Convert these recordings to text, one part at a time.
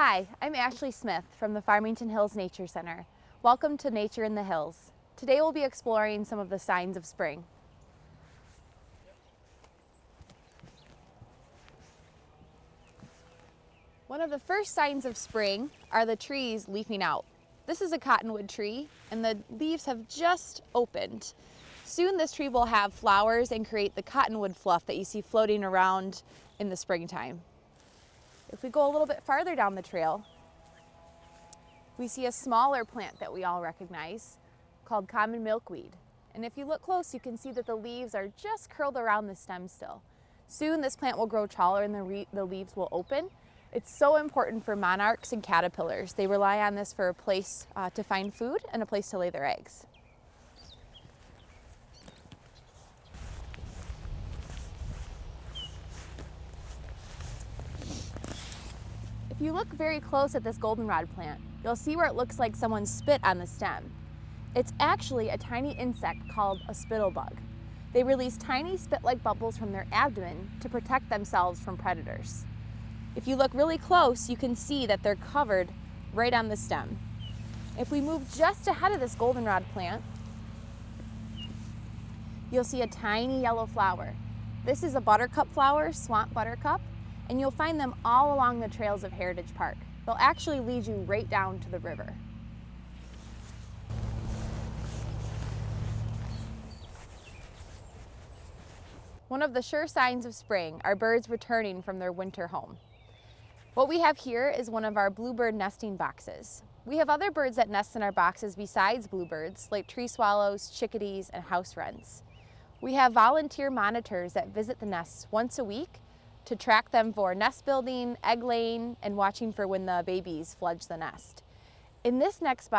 Hi, I'm Ashlie Smith from the Farmington Hills Nature Center. Welcome to Nature in the Hills. Today we'll be exploring some of the signs of spring. One of the first signs of spring are the trees leafing out. This is a cottonwood tree and the leaves have just opened. Soon this tree will have flowers and create the cottonwood fluff that you see floating around in the springtime. If we go a little bit farther down the trail, we see a smaller plant that we all recognize called common milkweed. And if you look close, you can see that the leaves are just curled around the stem still. Soon this plant will grow taller and the leaves will open. It's so important for monarchs and caterpillars. They rely on this for a place to find food and a place to lay their eggs. If you look very close at this goldenrod plant, you'll see where it looks like someone spit on the stem. It's actually a tiny insect called a spittlebug. They release tiny spit-like bubbles from their abdomen to protect themselves from predators. If you look really close, you can see that they're covered right on the stem. If we move just ahead of this goldenrod plant, you'll see a tiny yellow flower. This is a buttercup flower, swamp buttercup, and you'll find them all along the trails of Heritage Park. They'll actually lead you right down to the river. One of the sure signs of spring are birds returning from their winter home. What we have here is one of our bluebird nesting boxes. We have other birds that nest in our boxes besides bluebirds, like tree swallows, chickadees, and house wrens. We have volunteer monitors that visit the nests once a week to track them for nest building, egg laying, and watching for when the babies fledge the nest. In this nest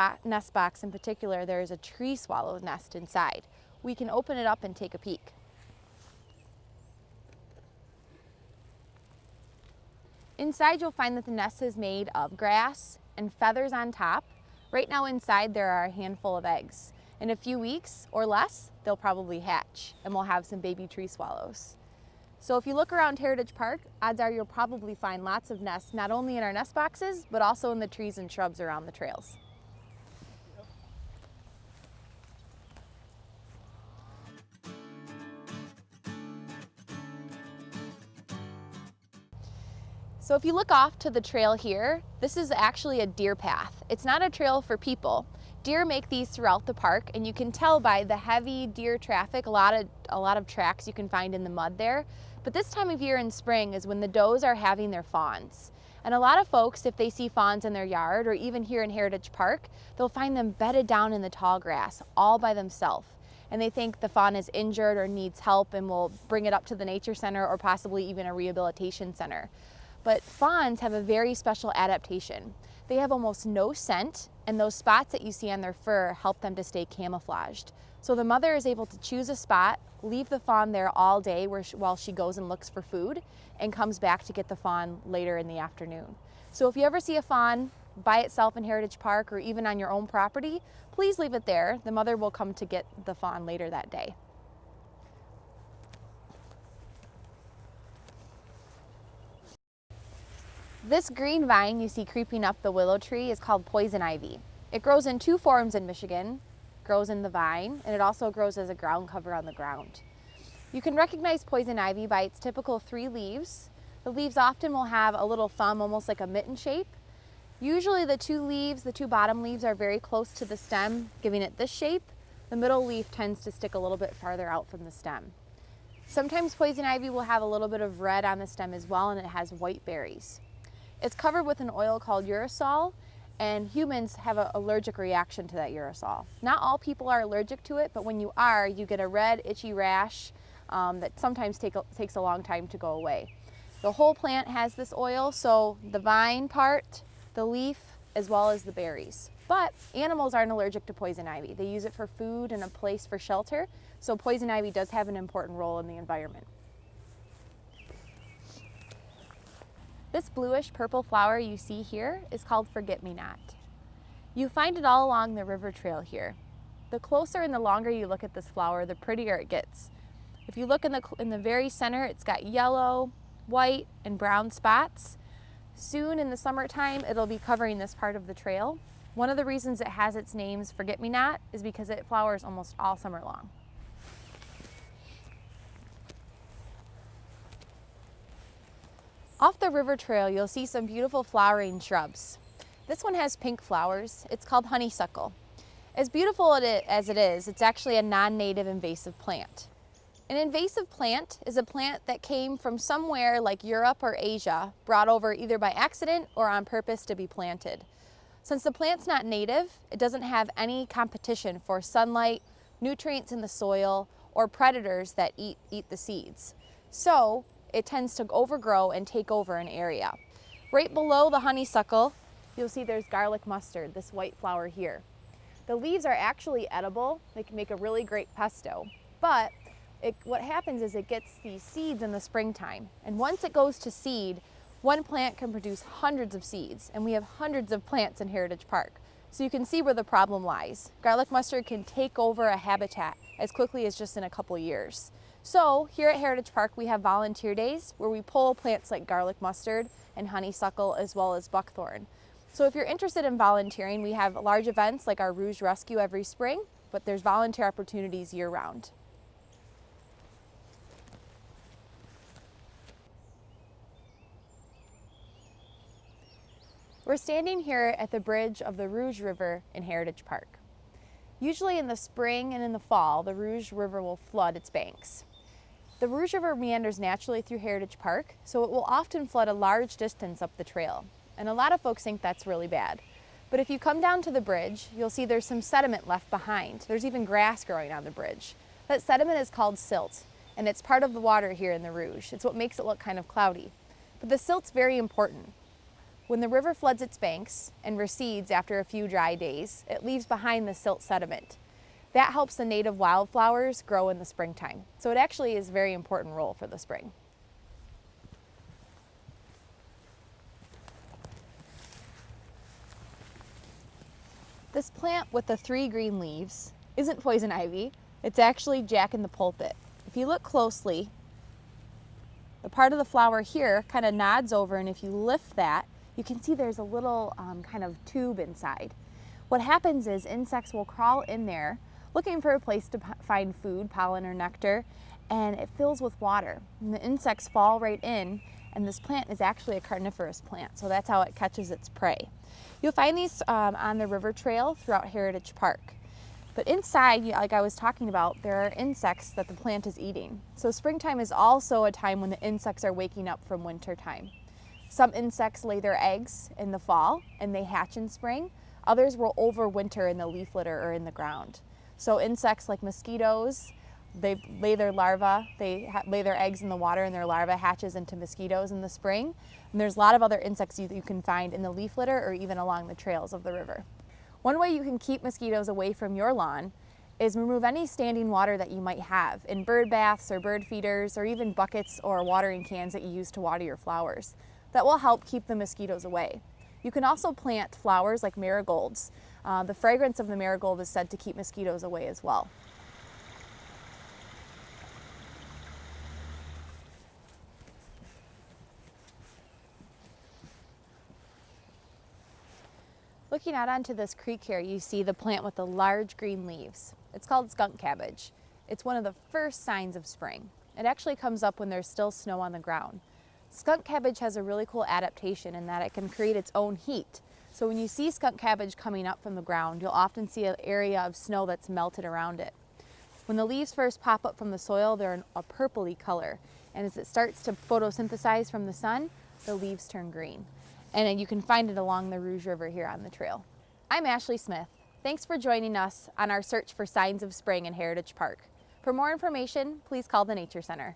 box in particular, there is a tree swallow nest inside. We can open it up and take a peek. Inside you'll find that the nest is made of grass and feathers on top. Right now inside there are a handful of eggs. In a few weeks or less, they'll probably hatch and we'll have some baby tree swallows. So if you look around Heritage Park, odds are you'll probably find lots of nests, not only in our nest boxes, but also in the trees and shrubs around the trails. So if you look off to the trail here, this is actually a deer path. It's not a trail for people. Deer make these throughout the park, and you can tell by the heavy deer traffic, a lot of tracks you can find in the mud there. But this time of year in spring is when the does are having their fawns. And a lot of folks, if they see fawns in their yard or even here in Heritage Park, they'll find them bedded down in the tall grass all by themselves. And they think the fawn is injured or needs help and will bring it up to the nature center or possibly even a rehabilitation center. But fawns have a very special adaptation. They have almost no scent, and those spots that you see on their fur help them to stay camouflaged. So the mother is able to choose a spot, leave the fawn there all day while she goes and looks for food, and comes back to get the fawn later in the afternoon. So if you ever see a fawn by itself in Heritage Park or even on your own property, please leave it there. The mother will come to get the fawn later that day. This green vine you see creeping up the willow tree is called poison ivy. It grows in two forms in Michigan. It grows in the vine, and it also grows as a ground cover on the ground. You can recognize poison ivy by its typical 3 leaves. The leaves often will have a little thumb, almost like a mitten shape. Usually the two bottom leaves are very close to the stem, giving it this shape. The middle leaf tends to stick a little bit farther out from the stem. Sometimes poison ivy will have a little bit of red on the stem as well, and it has white berries. It's covered with an oil called urushiol, and humans have an allergic reaction to that urushiol. Not all people are allergic to it, but when you are, you get a red, itchy rash that sometimes takes a long time to go away. The whole plant has this oil, so the vine part, the leaf, as well as the berries. But animals aren't allergic to poison ivy. They use it for food and a place for shelter, so poison ivy does have an important role in the environment. This bluish purple flower you see here is called forget-me-not. You find it all along the river trail here. The closer and the longer you look at this flower, the prettier it gets. If you look in the very center, it's got yellow, white, and brown spots. Soon in the summertime, it'll be covering this part of the trail. One of the reasons it has its names Forget-Me-Not is because it flowers almost all summer long. Off the river trail, you'll see some beautiful flowering shrubs. This one has pink flowers. It's called honeysuckle. As beautiful as it is, it's actually a non-native invasive plant. An invasive plant is a plant that came from somewhere like Europe or Asia, brought over either by accident or on purpose to be planted. Since the plant's not native, it doesn't have any competition for sunlight, nutrients in the soil, or predators that eat the seeds. So it tends to overgrow and take over an area. Right below the honeysuckle, you'll see there's garlic mustard, this white flower here. The leaves are actually edible. They can make a really great pesto, but what happens is it gets these seeds in the springtime, and once it goes to seed, one plant can produce hundreds of seeds, and we have hundreds of plants in Heritage Park. So you can see where the problem lies. Garlic mustard can take over a habitat as quickly as just in a couple years. So here at Heritage Park, we have volunteer days where we pull plants like garlic mustard and honeysuckle as well as buckthorn. So if you're interested in volunteering, we have large events like our Rouge Rescue every spring, but there's volunteer opportunities year-round. We're standing here at the bridge of the Rouge River in Heritage Park. Usually in the spring and in the fall, the Rouge River will flood its banks. The Rouge River meanders naturally through Heritage Park, so it will often flood a large distance up the trail. And a lot of folks think that's really bad. But if you come down to the bridge, you'll see there's some sediment left behind. There's even grass growing on the bridge. That sediment is called silt, and it's part of the water here in the Rouge. It's what makes it look kind of cloudy. But the silt's very important. When the river floods its banks and recedes after a few dry days, it leaves behind the silt sediment. That helps the native wildflowers grow in the springtime. So it actually is a very important role for the spring. This plant with the 3 green leaves isn't poison ivy. It's actually Jack in the Pulpit. If you look closely, the part of the flower here kind of nods over, and if you lift that, you can see there's a little kind of tube inside. What happens is insects will crawl in there looking for a place to find food, pollen or nectar, and it fills with water. And the insects fall right in, and this plant is actually a carnivorous plant, so that's how it catches its prey. You'll find these on the river trail throughout Heritage Park. But inside, like I was talking about, there are insects that the plant is eating. So springtime is also a time when the insects are waking up from winter time. Some insects lay their eggs in the fall and they hatch in spring. Others will overwinter in the leaf litter or in the ground. So insects like mosquitoes, they lay their larvae, lay their eggs in the water, and their larva hatches into mosquitoes in the spring. And there's a lot of other insects you can find in the leaf litter or even along the trails of the river. One way you can keep mosquitoes away from your lawn is remove any standing water that you might have in bird baths or bird feeders or even buckets or watering cans that you use to water your flowers. That will help keep the mosquitoes away. You can also plant flowers like marigolds. The fragrance of the marigold is said to keep mosquitoes away as well. Looking out onto this creek here, you see the plant with the large green leaves. It's called skunk cabbage. It's one of the first signs of spring. It actually comes up when there's still snow on the ground. Skunk cabbage has a really cool adaptation in that it can create its own heat. So when you see skunk cabbage coming up from the ground, you'll often see an area of snow that's melted around it. When the leaves first pop up from the soil, they're a purpley color. And as it starts to photosynthesize from the sun, the leaves turn green. And you can find it along the Rouge River here on the trail. I'm Ashlie Smith. Thanks for joining us on our search for signs of spring in Heritage Park. For more information, please call the Nature Center.